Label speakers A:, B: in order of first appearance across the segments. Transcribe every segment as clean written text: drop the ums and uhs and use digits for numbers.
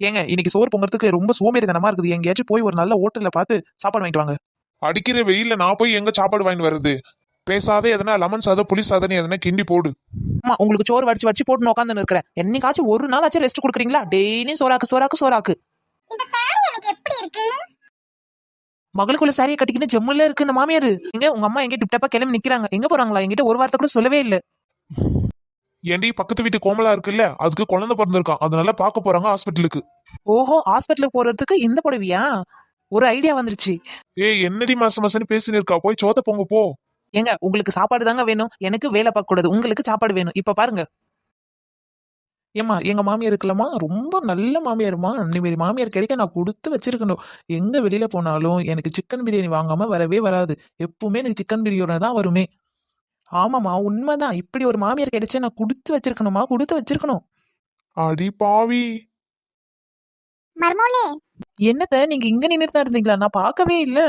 A: ஏங்க இன்னைக்கு சோறு பொங்கறதுக்கு ரொம்ப சோம்பேறித்தனமா இருக்குது. எங்கேயாச்சும் போய் ஒரு நல்ல ஹோட்டல்ல பார்த்து சாப்பாடு வாங்கிட்டு வாங்க.
B: அடிக்கிற வெயில்ல நான் போய் எங்க சாப்பாடு வாங்கிட்டு வர்றது? பேசாத எதனா லெமன் சாதம் புளி சாதம் எதனா கிண்டி போடு.
A: ஆமா, உங்களுக்கு சோறு வடிச்சு வடிச்சு போட்டு உட்காந்து இருக்கிறேன். என்னைக்காச்சும் ஒரு நாளாச்சும் ரெஸ்ட் கொடுக்குறீங்களா? டெய்லியும் சோறாக்கு சோறாக்கு சோறாக்கு.
C: இந்த சாரி எனக்கு எப்படி இருக்கு?
A: மகளுக்குள்ள சாரியை கட்டிக்கிட்டு ஜம்முல இருக்கு இந்த மாமியாரு. எங்க உங்க அம்மா எங்க டிப்டாப்பா கிளம்பி நிக்கிறாங்க? எங்க போறாங்களா? என்கிட்ட ஒரு வார்த்தை கூட சொல்லவே இல்ல.
B: ஏண்டி பக்கத்து வீட்டு கோமலா இருக்குல்ல, அதுக்கு குழந்தை பிறந்திருக்கான், அதனால பார்க்க போறாங்க ஹாஸ்பிட்டலுக்கு.
A: ஓஹோ, ஹாஸ்பிட்டலுக்கு போறதுக்கு இந்த புடவையா? ஒரு ஐடியா வந்துருச்சு.
B: ஏய் என்னடி மாசம் மாசம்னு பேசினு இருக்கா? போய் சோத்த பொங்க போ.
A: ஏங்க உங்களுக்கு சாப்பாடு தாங்க வேணும், எனக்கு வேலை பார்க்க கூடாது. உங்களுக்கு சாப்பாடு வேணும். இப்ப பாருங்க ஏமா, எங்க மாமியார் இருக்கலாமா, ரொம்ப நல்ல மாமியாருமா. இனிமேல் மாமியார் கிடைக்க நான் கொடுத்து வச்சிருக்கணும். எங்க வெளியில போனாலும் எனக்கு சிக்கன் பிரியாணி வாங்காம வரவே வராது. எப்பவுமே எனக்கு சிக்கன் பிரியாணி தான் வருமே. ஆமாமா, உண்மைதான். இப்படி ஒரு மாமியார் கிடைச்சே நான் கொடுத்து வச்சிருக்கணுமா, கொடுத்து வச்சிருக்கணும்.
B: அடி பாவி.
C: மர்மோலே
A: என்னத்த நீங்க இங்க நின்னுட்டு தான் இருந்தீங்களா? நான் பார்க்கவே இல்ல.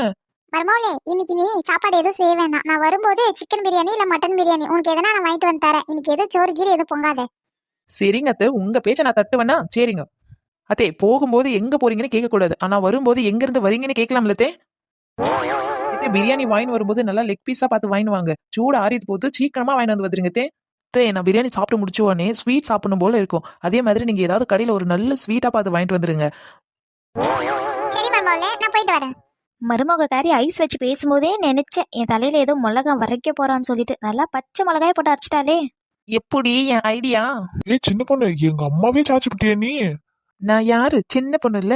C: மர்மோலே, இன்னைக்கு நீ சாப்பாடு எதுவும் செய்ய வேண்டாம். நான் வரும்போது சிக்கன் பிரியாணி இல்ல மட்டன் பிரியாணி உனக்கு எதனா நான் வாங்கிட்டு வந்து தரேன். இன்னைக்கு எதுவும் சோறு கீரை எதுவும் பொங்காத.
A: சரிங்க அத்தை, உங்க பேச்ச நான் தட்டுவேனா? சரிங்க அத்தே. போகும்போது எங்க போறீங்கன்னு கேட்க கூடாது, ஆனா வரும்போது எங்க இருந்து வரீங்கன்னு கேட்கலாம்ல அத்தே. அத்தே, பிரியாணி வாங்கி வரும்போது நல்லா லெக் பீஸா பார்த்து வாங்கி வாங்க. சூடு ஆறிட்டு போது சீக்கிரமா வாங்கி வந்து வந்துருங்க அத்தே. அத்தே, நான் பிரியாணி சாப்பிட்டு முடிச்ச உடனே ஸ்வீட் சாப்பிடணும் போல இருக்கும். அதே மாதிரி நீங்க ஏதாவது கடையில ஒரு நல்ல ஸ்வீட்டா பார்த்து வாங்கிட்டு வந்துருங்க.
C: சரி மர்மோலே, நான் போயிட்டு வரேன்.
D: மருமகக்காரி ஐஸ் வச்சு பேசும்போதே நினைச்சேன் என் தலையில ஏதோ மிளகா வரைக்க போறான்னு சொல்லிட்டு நல்லா பச்சை மிளகாய போட்டு அரைச்சிட்டாலே.
A: எப்படி என் ஐடியா?
B: ஏய் சின்ன பொண்ணு, எங்க அம்மாவே சாச்சு விட்டியா நீ?
A: நான் யாரு? சின்ன பொண்ணு இல்ல.